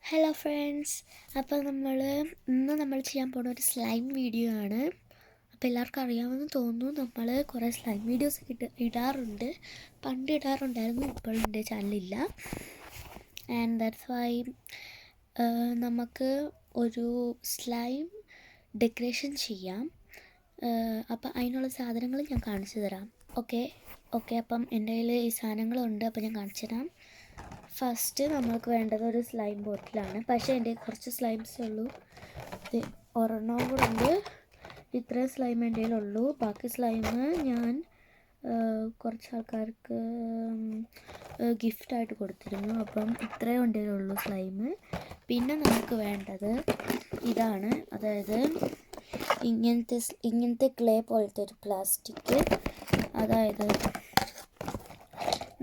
Hello friends, അപ്പോൾ ഇന്ന് നമ്മൾ ചെയ്യാൻ പോകുന്ന ഒരു സ്ലൈം വീഡിയോ ആണ്. അപ്പോൾ എല്ലാവർക്കും അറിയാമെന്ന് തോന്നുന്നു, നമ്മൾ കുറേ സ്ലൈം വീഡിയോസ് ഇടാറുണ്ട്. പണ്ട് ഇടാറുണ്ടായിരുന്നു, ഇപ്പോൾ എൻ്റെ ചാനലില്ല. ആൻഡ് ദാറ്റ്സ് വൈ നമുക്ക് ഒരു സ്ലൈം ഡെക്കറേഷൻ ചെയ്യാം. അപ്പോൾ അതിനുള്ള സാധനങ്ങൾ ഞാൻ കാണിച്ചു തരാം. ഓക്കെ, അപ്പം എൻ്റെ കയ്യിൽ ഈ സാധനങ്ങളുണ്ട്. അപ്പോൾ ഞാൻ കാണിച്ചു തരാം. ഫസ്റ്റ് നമ്മൾക്ക് വേണ്ടത് ഒരു സ്ലൈം ബോട്ടിലാണ്. പക്ഷേ എൻ്റെ കുറച്ച് സ്ലൈംസേ ഉള്ളൂ. ഒരെണ്ണം കൂടെ ഉണ്ട്. ഇത്രയും സ്ലൈം എൻ്റെ കയ്യിലുള്ളൂ. ബാക്കി സ്ലൈം ഞാൻ കുറച്ച് ആൾക്കാർക്ക് ഗിഫ്റ്റായിട്ട് കൊടുത്തിരുന്നു. അപ്പം ഇത്രയും എൻ്റെ കയ്യിലുള്ളൂ സ്ലൈം. പിന്നെ നമുക്ക് വേണ്ടത് ഇതാണ്, അതായത് ഇങ്ങനത്തെ ക്ലേ പോലത്തെ ഒരു പ്ലാസ്റ്റിക്. അതായത്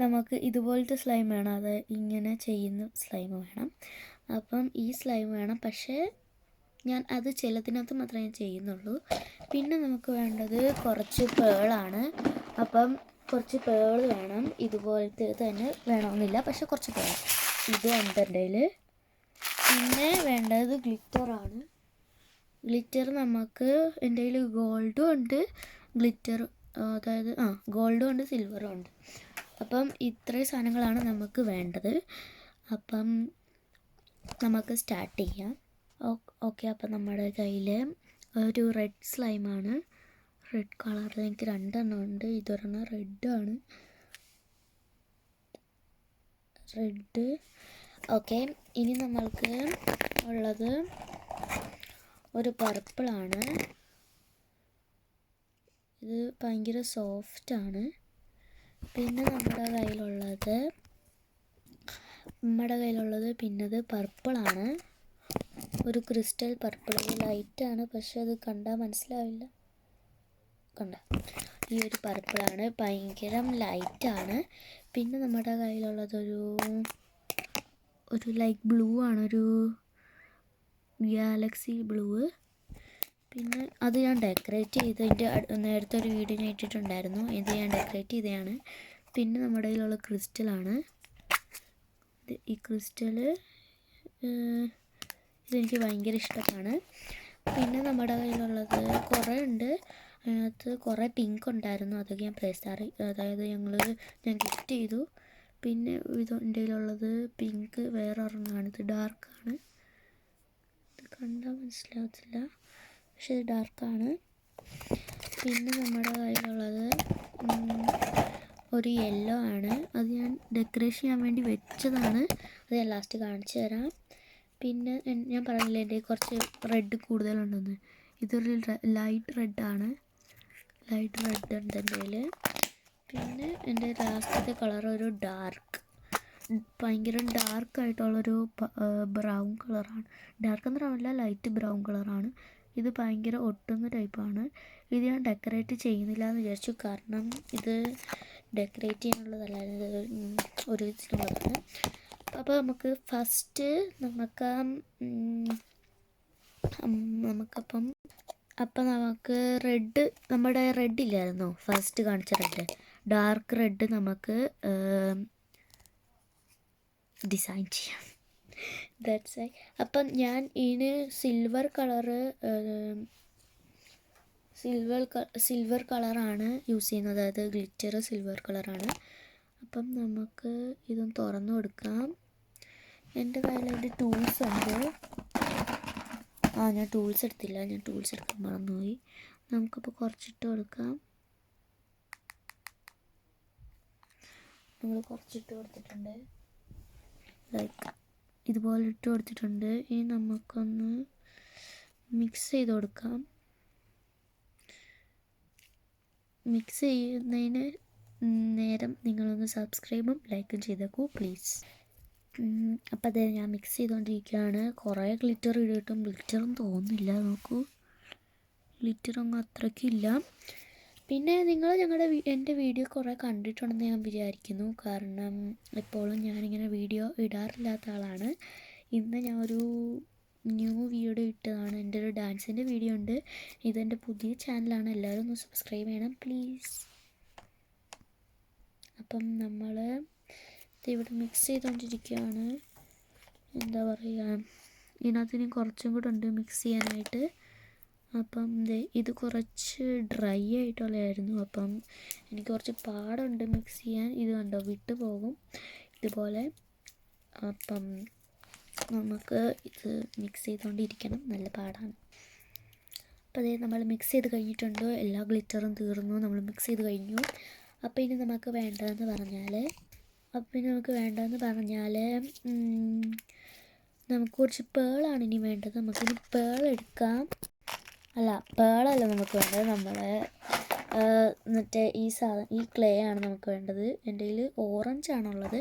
നമുക്ക് ഇതുപോലത്തെ സ്ലൈം വേണം, അത് ഇങ്ങനെ ചെയ്യുന്ന സ്ലൈം വേണം. അപ്പം ഈ സ്ലൈം വേണം, പക്ഷേ ഞാൻ അത് ചിലതിനകത്ത് മാത്രമേ ഞാൻ ചെയ്യുന്നുള്ളൂ. പിന്നെ നമുക്ക് വേണ്ടത് കുറച്ച് പേളാണ്. അപ്പം കുറച്ച് പേൾ വേണം. ഇതുപോലത്തെ തന്നെ വേണമെന്നില്ല, പക്ഷെ കുറച്ച് പേൾ ഇത് ഉണ്ട് എൻ്റെ കയ്യിൽ. പിന്നെ വേണ്ടത് ഗ്ലിറ്ററാണ്. ഗ്ലിറ്റർ നമുക്ക് എൻ്റെ കയ്യിൽ ഗോൾഡും ഉണ്ട്, ഗ്ലിറ്റർ അതായത് ഗോൾഡും ഉണ്ട്, സിൽവറും ഉണ്ട്. അപ്പം ഇത്രയും സാധനങ്ങളാണ് നമുക്ക് വേണ്ടത്. അപ്പം നമുക്ക് സ്റ്റാർട്ട് ചെയ്യാം. ഓക്കെ, അപ്പം നമ്മുടെ കയ്യിൽ ഒരു റെഡ് സ്ലൈമാണ്. റെഡ് കളറിൽ എനിക്ക് 2 എണ്ണം ഉണ്ട്. ഇതൊരെണ്ണം റെഡാണ്. റെഡ്. ഓക്കെ, ഇനി നമ്മൾക്ക് ഉള്ളത് ഒരു പർപ്പിളാണ്. ഇത് ഭയങ്കര സോഫ്റ്റാണ്. പിന്നെ നമ്മുടെ കയ്യിലുള്ളത് പിന്നത് പർപ്പിളാണ്. ഒരു ക്രിസ്റ്റൽ പർപ്പിൾ. ഇത് ലൈറ്റാണ്, പക്ഷെ അത് കണ്ടാൽ മനസ്സിലാവില്ല. ഈ ഒരു പർപ്പിളാണ്, ഭയങ്കര ലൈറ്റാണ്. പിന്നെ നമ്മുടെ കയ്യിലുള്ളതൊരു ലൈറ്റ് ബ്ലൂ ആണ്, ഒരു ഗാലക്സി ബ്ലൂ. പിന്നെ അത് ഞാൻ ഡെക്കറേറ്റ് ചെയ്ത് നേരത്തെ ഒരു വീഡിയോ ഞാൻ ഇട്ടിട്ടുണ്ടായിരുന്നു. ഇത് ഞാൻ ഡെക്കറേറ്റ് ചെയ്തതാണ്. പിന്നെ നമ്മുടെ കയ്യിലുള്ള ക്രിസ്റ്റലാണ്. ഈ ക്രിസ്റ്റൽ ഇതെനിക്ക് ഭയങ്കര ഇഷ്ടമാണ്. പിന്നെ നമ്മുടെ കയ്യിലുള്ളത് കുറേ ഉണ്ട്. അതിനകത്ത് കുറേ പിങ്ക് ഉണ്ടായിരുന്നു, അതൊക്കെ ഞാൻ ഗിഫ്റ്റ് ചെയ്തു. പിന്നെ ഇത് എൻ്റെ കയ്യിലുള്ളത് പിങ്ക് വേറെ ഒരെണ്ണമാണ്. ഇത് ഡാർക്കാണ്, ഇത് കണ്ടാൽ മനസ്സിലാവത്തില്ല, പക്ഷെ ഇത് ഡാർക്കാണ്. പിന്നെ നമ്മുടെ കയ്യിലുള്ളത് ഒരു യെല്ലോ ആണ്. അത് ഞാൻ ഡെക്കറേഷൻ ചെയ്യാൻ വേണ്ടി വെച്ചതാണ്. അത് ഞാൻ ലാസ്റ്റ് കാണിച്ചു തരാം. പിന്നെ ഞാൻ പറഞ്ഞില്ലേ എൻ്റെ കുറച്ച് റെഡ് കൂടുതലുണ്ടെന്ന്. ഇതൊരു ലൈറ്റ് റെഡാണ്. ലൈറ്റ് റെഡ് ഉണ്ട് എൻ്റെ കയ്യിൽ. പിന്നെ എൻ്റെ ലാസ്റ്റത്തെ കളർ ഒരു ഭയങ്കര ഡാർക്കായിട്ടുള്ളൊരു ബ്രൗൺ കളറാണ്. ഡാർക്ക് എന്ന് പറയാനില്ല, ലൈറ്റ് ബ്രൗൺ കളറാണ്. ഇത് ഭയങ്കര ഒട്ടുന്ന ടൈപ്പാണ്. ഇത് ഞാൻ ഡെക്കറേറ്റ് ചെയ്യുന്നില്ല എന്ന് വിചാരിച്ചു, കാരണം ഇത് ഡെക്കറേറ്റ് ചെയ്യാനുള്ളതല്ല, ഒരു വിധത്തിലുള്ളതാണ്. അപ്പോൾ നമുക്ക് ഫസ്റ്റ് നമുക്ക് റെഡ്, നമ്മുടെ റെഡ് ഇല്ലായിരുന്നോ ഫസ്റ്റ് കാണിച്ച റെഡ്, ഡാർക്ക് റെഡ് നമുക്ക് ഡിസൈൻ ചെയ്യാം. That's I. അപ്പം ഞാൻ ഇതിന് സിൽവർ കളറാണ് യൂസ് ചെയ്യുന്നത്, അതായത് ഗ്ലിറ്റർ സിൽവർ കളറാണ്. അപ്പം നമുക്ക് ഇതൊന്ന് തുറന്നു കൊടുക്കാം. എൻ്റെ കയ്യിൽ എൻ്റെ ടൂൾസ് ഉണ്ട്. ഞാൻ ടൂൾസ് എടുത്തില്ല, ഞാൻ ടൂൾസ് എടുക്കാൻ മറന്നുപോയി. നമുക്കിപ്പോൾ കുറച്ചിട്ട് കൊടുക്കാം. നമ്മൾ കുറച്ചിട്ട് കൊടുത്തിട്ടുണ്ട്, ലൈക്ക് ഇതുപോലെ ഇട്ട് കൊടുത്തിട്ടുണ്ട്. ഇനി നമുക്കൊന്ന് മിക്സ് ചെയ്ത് കൊടുക്കാം. മിക്സ് ചെയ്യുന്നതിന് നേരം നിങ്ങളൊന്ന് സബ്സ്ക്രൈബും ലൈക്കും ചെയ്തേക്കൂ പ്ലീസ്. അപ്പം അതേ ഞാൻ മിക്സ് ചെയ്തുകൊണ്ടിരിക്കുകയാണ്. കുറേ ഗ്ലിറ്റർ ഇട്ടിട്ടും ഗ്ലിറ്ററും തോന്നുന്നില്ല. നോക്കൂ, ഗ്ലിറ്ററൊന്നും അത്രയ്ക്കില്ല. പിന്നെ നിങ്ങൾ എൻ്റെ വീഡിയോ കുറേ കണ്ടിട്ടുണ്ടെന്ന് ഞാൻ വിചാരിക്കുന്നു, കാരണം എപ്പോഴും ഞാനിങ്ങനെ വീഡിയോ ഇടാറില്ലാത്ത ആളാണ്. ഇന്ന് ഞാൻ ഒരു ന്യൂ വീഡിയോ ഇട്ടതാണ്. എൻ്റെ ഒരു ഡാൻസിൻ്റെ വീഡിയോ ഉണ്ട്. ഇതെൻ്റെ പുതിയ ചാനലാണ്, എല്ലാവരും ഒന്ന് സബ്സ്ക്രൈബ് ചെയ്യണം പ്ലീസ്. അപ്പം നമ്മൾ ഇവിടെ മിക്സ് ചെയ്തുകൊണ്ടിരിക്കുകയാണ്. എന്താ പറയുക, ഇതിനകത്തിന് കുറച്ചും കൂടെ ഉണ്ട് മിക്സ് ചെയ്യാനായിട്ട്. അപ്പം ഇത് കുറച്ച് ഡ്രൈ ആയിട്ടുള്ളതായിരുന്നു. അപ്പം എനിക്ക് കുറച്ച് പാടുണ്ട് മിക്സ് ചെയ്യാൻ. ഇത് കണ്ടോ വിട്ടു പോകും ഇതുപോലെ. അപ്പം നമുക്ക് ഇത് മിക്സ് ചെയ്തുകൊണ്ടിരിക്കണം, നല്ല പാടാണ്. അപ്പോൾ അതേ നമ്മൾ മിക്സ് ചെയ്ത് കഴിഞ്ഞിട്ടുണ്ട്. എല്ലാ ഗ്ലിറ്ററും തീർന്നു, നമ്മൾ മിക്സ് ചെയ്ത് കഴിഞ്ഞു. അപ്പോൾ ഇനി നമുക്ക് വേണ്ടതെന്ന് പറഞ്ഞാൽ നമുക്ക് കുറച്ച് പേളാണ് ഇനി വേണ്ടത്. നമുക്കിനി പേൾ എടുക്കാം. പേളല്ല നമുക്ക് വേണ്ടത്, നമ്മളെ മറ്റേ ഈ ക്ലേ ആണ് നമുക്ക് വേണ്ടത്. എൻ്റെ കയ്യിൽ ഓറഞ്ചാണുള്ളത്,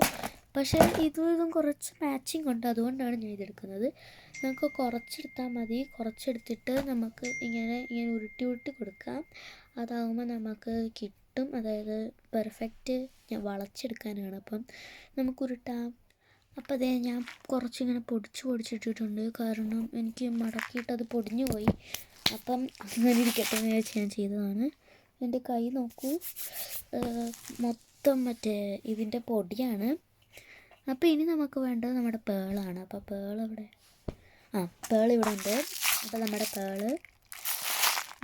പക്ഷേ ഇതും കുറച്ച് മാച്ചിങ് ഉണ്ട്, അതുകൊണ്ടാണ് ഞാൻ ഇതെടുക്കുന്നത്. നമുക്ക് കുറച്ചെടുത്താൽ മതി. കുറച്ചെടുത്തിട്ട് നമുക്ക് ഇങ്ങനെ ഉരുട്ടി കൊടുക്കാം. അതാകുമ്പോൾ നമുക്ക് കിട്ടും. അതായത് പെർഫെക്റ്റ് ഞാൻ വളച്ചെടുക്കാനാണ്. അപ്പം നമുക്ക് ഉരുട്ടാം. അപ്പോൾ അതേ ഞാൻ കുറച്ചിങ്ങനെ പൊടിച്ചിട്ടിട്ടുണ്ട്, കാരണം എനിക്ക് മടക്കിയിട്ട് അത് പൊടിഞ്ഞു പോയി. അപ്പം അങ്ങനെ ഇരിക്കട്ടെ എന്ന് വെച്ച് ഞാൻ ചെയ്തതാണ്. എൻ്റെ കൈ നോക്കൂ, മൊത്തം മറ്റേ ഇതിൻ്റെ പൊടിയാണ്. അപ്പോൾ ഇനി നമുക്ക് വേണ്ടത് നമ്മുടെ പേളാണ്. അപ്പോൾ പേൾ ഇവിടെ ഉണ്ട്. അപ്പോൾ നമ്മുടെ പേള്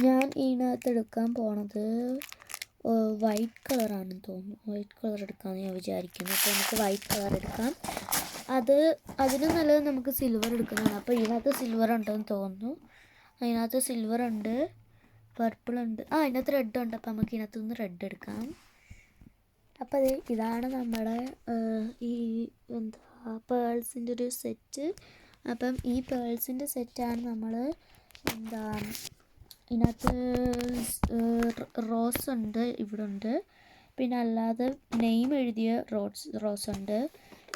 ഞാൻ ഇതിനകത്ത് എടുക്കാൻ പോണത് വൈറ്റ് കളറാണെന്ന് തോന്നുന്നു. വൈറ്റ് കളർ എടുക്കാമെന്ന് ഞാൻ വിചാരിക്കുന്നു. അപ്പോൾ നമുക്ക് വൈറ്റ് കളർ എടുക്കാം. അതിന് നല്ലത് നമുക്ക് സിൽവർ എടുക്കുന്നതാണ്. അപ്പോൾ ഇതിനകത്ത് സിൽവർ ഉണ്ടെന്ന് തോന്നുന്നു. അതിനകത്ത് സിൽവർ ഉണ്ട്, പർപ്പിൾ ഉണ്ട്, അതിനകത്ത് റെഡ് ഉണ്ട്. അപ്പോൾ നമുക്ക് ഇതിനകത്ത് നിന്ന് റെഡ് എടുക്കാം. അപ്പോൾ ഇതാണ് നമ്മുടെ ഈ പേൾസിൻ്റെ ഒരു സെറ്റ്. അപ്പം ഈ പേൾസിൻ്റെ സെറ്റാണ് നമ്മൾ ഇതിനകത്ത് റോസ് ഉണ്ട്, ഇവിടെ ഉണ്ട്. പിന്നെ അല്ലാതെ നെയിം എഴുതിയ റോസ് ഉണ്ട്.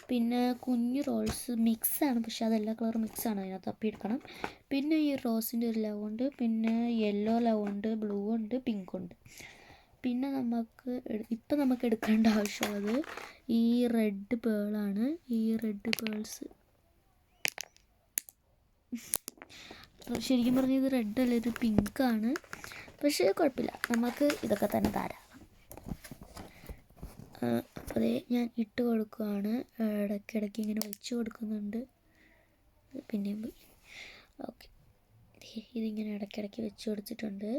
പിന്നെ കുഞ്ഞു റോസ് മിക്സാണ്, പക്ഷെ അതെല്ലാ കളർ മിക്സാണ്, അതിനകത്ത് തപ്പിയെടുക്കണം. പിന്നെ ഈ റോസിൻ്റെ ഒരു ലവ് ഉണ്ട്, പിന്നെ യെല്ലോ ലവ് ഉണ്ട്, ബ്ലൂ ഉണ്ട്, പിങ്ക് ഉണ്ട്. പിന്നെ ഇപ്പം നമുക്ക് എടുക്കേണ്ട ആവശ്യമുള്ളത് ഈ റെഡ് പേളാണ്. ഈ റെഡ് പേൾസ് ശരിക്കും പറഞ്ഞാൽ ഇത് റെഡ് അല്ല, ഇത് പിങ്കാണ്. പക്ഷേ കുഴപ്പമില്ല, നമുക്ക് ഇതൊക്കെ തന്നെ ധാരാളം. അതേ ഞാൻ ഇട്ട് കൊടുക്കുകയാണ്. ഇടയ്ക്കിടയ്ക്ക് ഇങ്ങനെ വെച്ച് കൊടുക്കുന്നുണ്ട്. പിന്നെയും പോയി. ഓക്കെ, ഇതിങ്ങനെ ഇടയ്ക്കിടയ്ക്ക് വെച്ച് കൊടുത്തിട്ടുണ്ട്.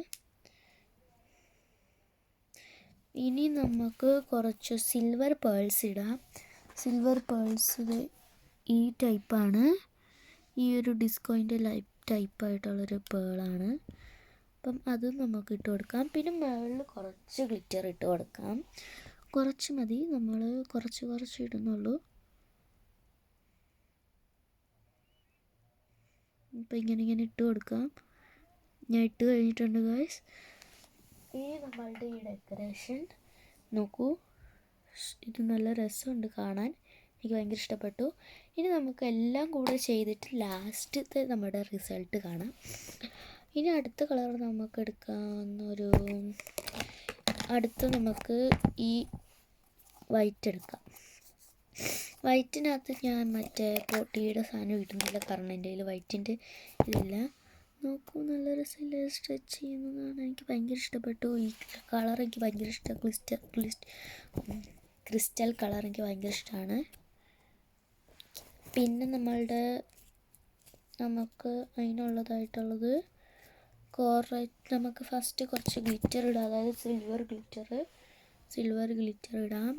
ഇനി നമുക്ക് കുറച്ച് സിൽവർ പേൾസ് ഇടാം. സിൽവർ പേൾസ് ഈ ടൈപ്പാണ്. ഈ ഒരു ഡിസ്കോയിൻ്റെ ടൈപ്പായിട്ടുള്ളൊരു പേളാണ്. അപ്പം അതും നമുക്ക് ഇട്ട് കൊടുക്കാം. പിന്നെ മുകളിൽ കുറച്ച് ഗ്ലിറ്റർ ഇട്ട് കൊടുക്കാം. കുറച്ച് മതി, നമ്മൾ കുറച്ച് ഇടുന്നുള്ളൂ. അപ്പം ഇങ്ങനെ ഇട്ട് കൊടുക്കാം. ഞാൻ ഇട്ട് കഴിഞ്ഞിട്ടുണ്ട് ഗൈസ്. ഇനി നമ്മളുടെ ഈ ഡെക്കറേഷൻ നോക്കൂ, ഇത് നല്ല രസമുണ്ട് കാണാൻ, എനിക്ക് ഭയങ്കര ഇഷ്ടപ്പെട്ടു. ഇനി നമുക്ക് എല്ലാം കൂടെ ചെയ്തിട്ട് ലാസ്റ്റത്തെ നമ്മുടെ റിസൾട്ട് കാണാം. ഇനി അടുത്ത കളർ നമുക്ക് എടുക്കാവുന്നൊരു നമുക്ക് ഈ വൈറ്റ് എടുക്കാം. വൈറ്റിനകത്ത് ഞാൻ മറ്റേ പൊട്ടിയുടെ സാധനം ഇടുന്നില്ല, കാരണം എൻ്റെ കയ്യിൽ വൈറ്റിൻ്റെ ഇതില്ല. നോക്കൂ, നല്ല രസമില്ല, സ്ട്രെച്ച് ചെയ്യുന്നതാണ്. എനിക്ക് ഭയങ്കര ഇഷ്ടപ്പെട്ടു. ഈ കളർ എനിക്ക് ഭയങ്കര ഇഷ്ടം. ക്രിസ്റ്റൽ കളർ എനിക്ക് ഭയങ്കര ഇഷ്ടമാണ്. പിന്നെ നമുക്ക് അതിനുള്ളതായിട്ടുള്ളത് നമുക്ക് ഫസ്റ്റ് കുറച്ച് ഗ്ലിറ്റർ ഇടാം, അതായത് സിൽവർ ഗ്ലിറ്റർ ഇടാം.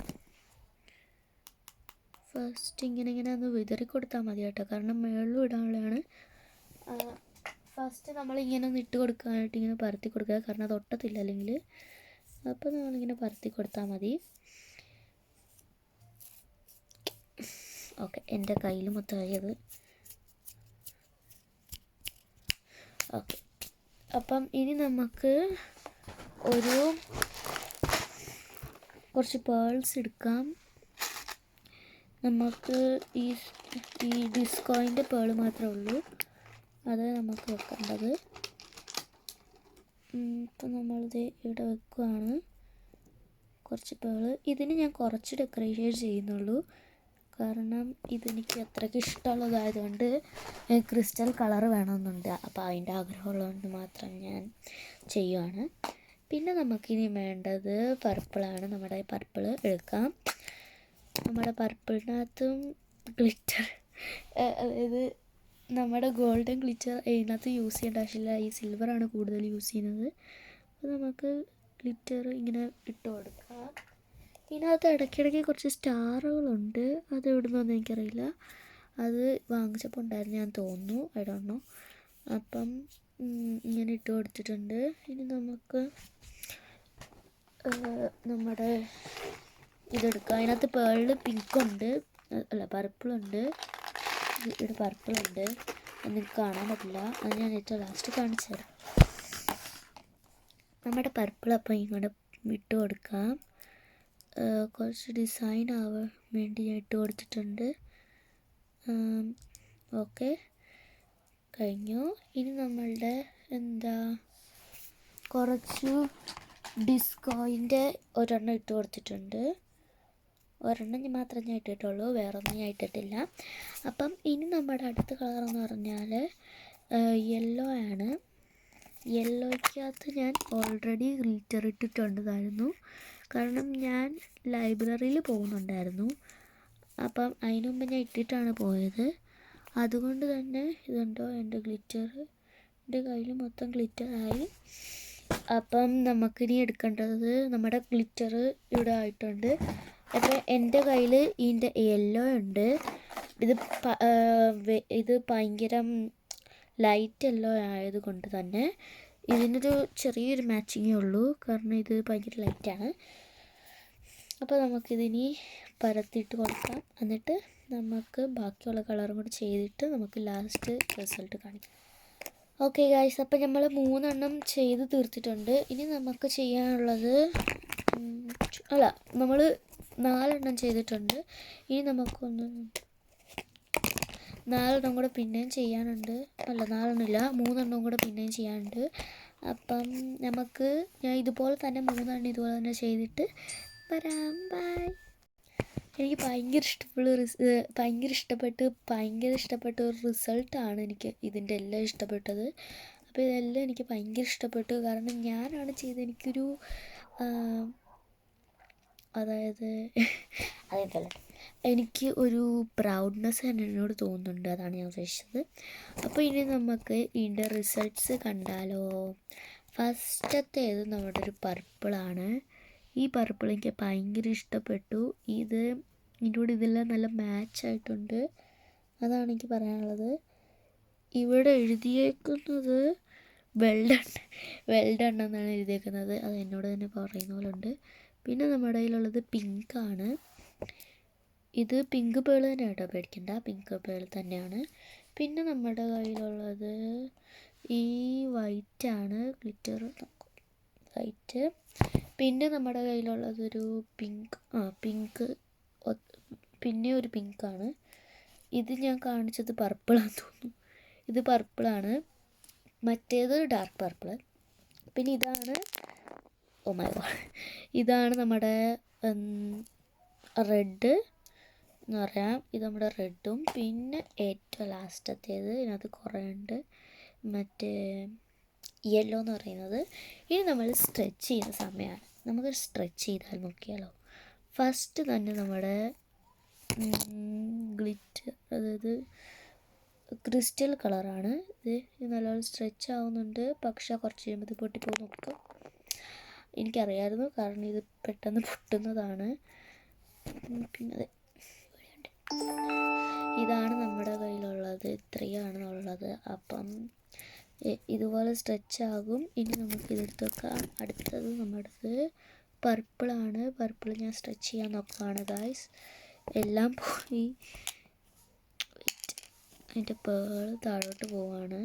ഫസ്റ്റ് ഇങ്ങനെ ഒന്ന് വിതറി കൊടുത്താൽ മതി കേട്ടോ, കാരണം മുകളിലും ഇടാനുള്ളതാണ്. ഫസ്റ്റ് നമ്മളിങ്ങനെ ഒന്ന് ഇട്ട് കൊടുക്കാനായിട്ട് ഇങ്ങനെ പരത്തി കൊടുക്കുക, കാരണം അത് ഒട്ടത്തില്ല അല്ലെങ്കിൽ. അപ്പോൾ നമ്മളിങ്ങനെ പരത്തി കൊടുത്താൽ മതി. ഓക്കെ, എൻ്റെ കയ്യിൽ മൊത്തമായത്. ഓക്കെ, അപ്പം ഇനി നമുക്ക് കുറച്ച് പേൾസ് എടുക്കാം. നമുക്ക് ഈ ഡിസ്കോയിൻ്റെ പേൾ മാത്രമേ ഉള്ളൂ, അത് നമുക്ക് വെക്കേണ്ടത്. ഇപ്പം നമ്മളിത് ഇവിടെ വെക്കുകയാണ്. കുറച്ച് പേൾ, ഇതിന് ഞാൻ കുറച്ച് ഡെക്കറേഷൻ ചെയ്യുന്നുള്ളൂ, കാരണം ഇതെനിക്ക് അത്രയ്ക്ക് ഇഷ്ടമുള്ളതായതുകൊണ്ട് ക്രിസ്റ്റൽ കളർ വേണമെന്നുണ്ട്. അപ്പോൾ അതിൻ്റെ ആഗ്രഹമുള്ളതുകൊണ്ട് മാത്രം ഞാൻ ചെയ്യുവാണ്. പിന്നെ നമുക്കിനി വേണ്ടത് പർപ്പിളാണ്. നമ്മുടെ പർപ്പിൾ എടുക്കാം. നമ്മുടെ പർപ്പിളിനകത്തും അതായത് നമ്മുടെ ഗോൾഡൻ ഗ്ലിറ്റർ ഇതിനകത്ത് യൂസ് ചെയ്യേണ്ട ആവശ്യമില്ല, ഈ സിൽവറാണ് കൂടുതൽ യൂസ് ചെയ്യുന്നത്. അപ്പോൾ നമുക്ക് ഗ്ലിറ്റർ ഇങ്ങനെ ഇട്ട് കൊടുക്കാം. ഇതിനകത്ത് ഇടയ്ക്കിടയ്ക്ക് കുറച്ച് സ്റ്റാറുകളുണ്ട്, അത് എവിടുന്നൊന്നും എനിക്കറിയില്ല. അത് വാങ്ങിച്ചപ്പോൾ ഉണ്ടായിരുന്നു ഞാൻ തോന്നുന്നു, ഐ ഡോണ്ട് നോ. അപ്പം ഇങ്ങനെ ഇട്ട് കൊടുത്തിട്ടുണ്ട്. ഇനി നമുക്ക് നമ്മുടെ ഇതെടുക്കാം. അതിനകത്ത് പേളിൽ പിങ്കുണ്ട്, അല്ല പർപ്പിളുണ്ട്, ഇവിടെ പർപ്പിളുണ്ട്. അത് നിങ്ങൾക്ക് കാണാൻ പറ്റില്ല, അത് ഞാൻ ഏറ്റവും ലാസ്റ്റ് കാണിച്ചു തരാം. നമ്മുടെ പർപ്പിൾ അപ്പം ഇങ്ങോട്ട് ഇട്ട് കൊടുക്കാം. കുറച്ച് ഡിസൈൻ ആവാൻ വേണ്ടി ഞാൻ ഇട്ട് കൊടുത്തിട്ടുണ്ട്. ഓക്കെ, കഴിഞ്ഞു. ഇനി നമ്മളുടെ കുറച്ച് ഡിസ്കോയിൻ്റെ ഒരെണ്ണം ഇട്ട് കൊടുത്തിട്ടുണ്ട്. ഒരെണ്ണം മാത്രമേ ഞാൻ ഇട്ടിട്ടുള്ളൂ, വേറെ ഒന്നും ഞാൻ ഇട്ടിട്ടില്ല. അപ്പം ഇനി നമ്മുടെ അടുത്ത കളർ എന്ന് പറഞ്ഞാൽ യെല്ലോ ആണ്. യെല്ലോയ്ക്കകത്ത് ഞാൻ ഓൾറെഡി ഗ്ലിറ്റർ ഇട്ടിട്ടുണ്ടായിരുന്നു, കാരണം ഞാൻ ലൈബ്രറിയിൽ പോകുന്നുണ്ടായിരുന്നു. അപ്പം അതിന് മുമ്പ് ഞാൻ ഇട്ടിട്ടാണ് പോയത്. അതുകൊണ്ട് തന്നെ ഇതുണ്ടോ എൻ്റെ ഗ്ലിറ്റർ, എൻ്റെ കയ്യിൽ മൊത്തം ഗ്ലിറ്ററായി. അപ്പം നമുക്കിനി എടുക്കേണ്ടത് നമ്മുടെ ഗ്ലിറ്റർ ഇവിടെ ആയിട്ടുണ്ട്. അപ്പോൾ എൻ്റെ കയ്യിൽ ഇതിൻ്റെ യെല്ലോ ഉണ്ട്. ഇത് ഭയങ്കര ലൈറ്റ് യെല്ലോ ആയതുകൊണ്ട് തന്നെ ഇതിനൊരു ചെറിയൊരു മാച്ചിങ്ങേ ഉള്ളൂ, കാരണം ഇത് ഭയങ്കര ലൈറ്റാണ്. അപ്പോൾ നമുക്കിതിനി പരത്തിയിട്ട് കൊടുക്കാം. എന്നിട്ട് നമുക്ക് ബാക്കിയുള്ള കളറും കൂടി ചെയ്തിട്ട് നമുക്ക് ലാസ്റ്റ് റിസൾട്ട് കാണിക്കാം. ഓക്കെ ഗൈസ്, അപ്പോൾ നമ്മൾ 3 ചെയ്ത് തീർത്തിട്ടുണ്ട്. ഇനി നമുക്ക് ചെയ്യാനുള്ളത് നമ്മൾ 4 ചെയ്തിട്ടുണ്ട്. ഇനി നമുക്കൊന്ന് 4 കൂടെ പിന്നെയും ചെയ്യാനുണ്ട്. 3 കൂടെ പിന്നെയും ചെയ്യാനുണ്ട്. അപ്പം ഞാൻ ഇതുപോലെ തന്നെ 3 ഇതുപോലെ തന്നെ ചെയ്തിട്ട് വരാം. ബൈ. എനിക്ക് ഭയങ്കര ഇഷ്ടപ്പെട്ട ഒരു റിസൾട്ടാണ് എനിക്ക് ഇതിൻ്റെ എല്ലാം ഇഷ്ടപ്പെട്ടത്. അപ്പോൾ ഇതെല്ലാം എനിക്ക് ഭയങ്കര ഇഷ്ടപ്പെട്ടു, കാരണം ഞാനാണ് ചെയ്തത്. എനിക്കൊരു എനിക്ക് ഒരു പ്രൗഡ്നെസ് എന്നോട് തോന്നുന്നുണ്ട്, അതാണ് ഞാൻ ഉദ്ദേശിച്ചത്. അപ്പോൾ ഇനി നമുക്ക് ഇതിൻ്റെ റിസൾട്ട്സ് കണ്ടാലോ. ഫസ്റ്റത്തേത് നമ്മുടെ ഒരു പർപ്പിളാണ്. ഈ പർപ്പിൾ എനിക്ക് ഭയങ്കര ഇഷ്ടപ്പെട്ടു. ഇതിൻ്റെ കൂടെ ഇതെല്ലാം നല്ല മാച്ചായിട്ടുണ്ട്, അതാണ് എനിക്ക് പറയാനുള്ളത്. ഇവിടെ എഴുതിയേക്കുന്നത് വെൽഡൺ എന്നാണ് എഴുതിയേക്കുന്നത്, അത് എന്നോട് തന്നെ പറയുന്ന പോലെ ഉണ്ട്. പിന്നെ നമ്മുടെ കയ്യിലുള്ളത് പിങ്കാണ്. ഇത് പിങ്ക് പേൾ തന്നെ കേട്ടോ, പേടിക്കണ്ട, പിങ്ക് പേൾ തന്നെയാണ്. പിന്നെ നമ്മുടെ കയ്യിലുള്ളത് ഈ വൈറ്റാണ്, ഗ്ലിറ്റർ വൈറ്റ്. പിന്നെ നമ്മുടെ കയ്യിലുള്ളതൊരു പിങ്ക് പിന്നെ ഒരു പിങ്കാണ്. ഇത് ഞാൻ കാണിച്ചത് പർപ്പിളാന്ന് തോന്നുന്നു, ഇത് പർപ്പിളാണ്, മറ്റേത് ഡാർക്ക് പർപ്പിൾ. പിന്നെ ഇതാണ് നമ്മുടെ റെഡ് എന്ന് പറയാം, ഇത് നമ്മുടെ റെഡും. പിന്നെ ഏറ്റവും ലാസ്റ്റത്തേത് ഇതിനകത്ത് കുറേ ഉണ്ട്, മറ്റേ യെല്ലോ എന്ന് പറയുന്നത്. ഇനി നമ്മൾ സ്ട്രെച്ച് ചെയ്യുന്ന സമയമാണ്, നമുക്ക് സ്ട്രെച്ച് ചെയ്താൽ നോക്കിയാലോ. ഫസ്റ്റ് തന്നെ നമ്മുടെ ഗ്ലിറ്റർ, അതായത് ക്രിസ്റ്റൽ കളറാണ് ഇത് നല്ലോണം സ്ട്രെച്ച് ആവുന്നുണ്ട്, പക്ഷേ കുറച്ച് കഴിയുമ്പോൾ ഇത് പൊട്ടിപ്പോയി നോക്കാം. എനിക്കറിയാമായിരുന്നു, കാരണം ഇത് പെട്ടെന്ന് പൊട്ടുന്നതാണ്. പിന്നെ ഇതാണ് നമ്മുടെ കയ്യിലുള്ളത്, ഇത്രയാണുള്ളത്. അപ്പം ഇതുപോലെ സ്ട്രെച്ച് ആകും. ഇനി നമുക്കിതെടുത്ത് വെക്കാം. അടുത്തത് നമ്മുടേത് പർപ്പിളാണ്. പർപ്പിൾ ഞാൻ സ്ട്രെച്ച് ചെയ്യാൻ നോക്കുകയാണ് ഗായ്സ്, എല്ലാം പോയി. അതിൻ്റെ പേൾ താഴോട്ട് പോവാണ്,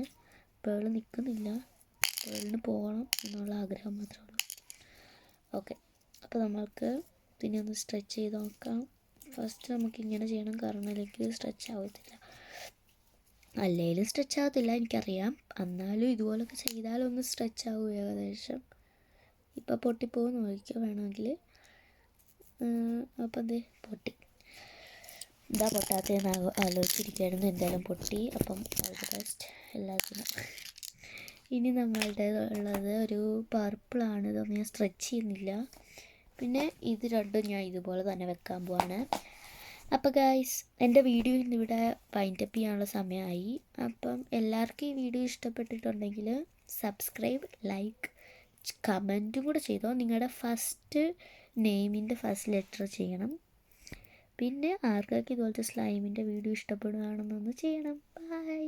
പേൾ നിൽക്കുന്നില്ല, പേളിന് പോകണം എന്നുള്ള ആഗ്രഹം മാത്രമേ ഉള്ളൂ. ഓക്കെ, അപ്പോൾ നമ്മൾക്ക് പിന്നെ ഒന്ന് സ്ട്രെച്ച് ചെയ്ത് നോക്കാം. ഫസ്റ്റ് നമുക്കിങ്ങനെ ചെയ്യണം, കാരണം അല്ലെങ്കിൽ സ്ട്രെച്ച് ആവത്തില്ല, അല്ലെങ്കിലും സ്ട്രെച്ച് ആകത്തില്ല എനിക്കറിയാം, എന്നാലും ഇതുപോലൊക്കെ ചെയ്താലൊന്ന് സ്ട്രെച്ച് ആവും ഏകദേശം. ഇപ്പം പൊട്ടിപ്പോകുന്ന നോക്കിയോ വേണമെങ്കിൽ. അപ്പം പൊട്ടി, എന്താ പൊട്ടാത്തതെന്ന് ആലോചിച്ചിരിക്കുകയായിരുന്നു, എന്തായാലും പൊട്ടി. അപ്പം ഓൾ ദി ബെസ്റ്റ് എല്ലാത്തിനും. ഇനി നമ്മളുടെ ഉള്ളത് ഒരു പർപ്പിളാണ്, ഇതൊന്നും ഞാൻ സ്ട്രെച്ച് ചെയ്യുന്നില്ല. പിന്നെ ഇത് രണ്ടും ഞാൻ ഇതുപോലെ തന്നെ വെക്കാൻ പോവാണ്. അപ്പോൾ ഗായ്സ്, എൻ്റെ വീഡിയോ ഇന്നിവിടെ വൈൻഡപ്പ് ചെയ്യാനുള്ള സമയമായി. അപ്പം എല്ലാവർക്കും ഈ വീഡിയോ ഇഷ്ടപ്പെട്ടിട്ടുണ്ടെങ്കിൽ സബ്സ്ക്രൈബ്, ലൈക്ക്, കമൻറ്റും കൂടെ ചെയ്തോ. നിങ്ങളുടെ ഫസ്റ്റ് നെയിമിൻ്റെ ഫസ്റ്റ് ലെറ്റർ ചെയ്യണം. പിന്നെ ആർക്കൊക്കെ ഇതുപോലത്തെ സ്ലൈമിൻ്റെ വീഡിയോ ഇഷ്ടപ്പെടുകയാണെന്നൊന്ന് ചെയ്യണം. ബൈ.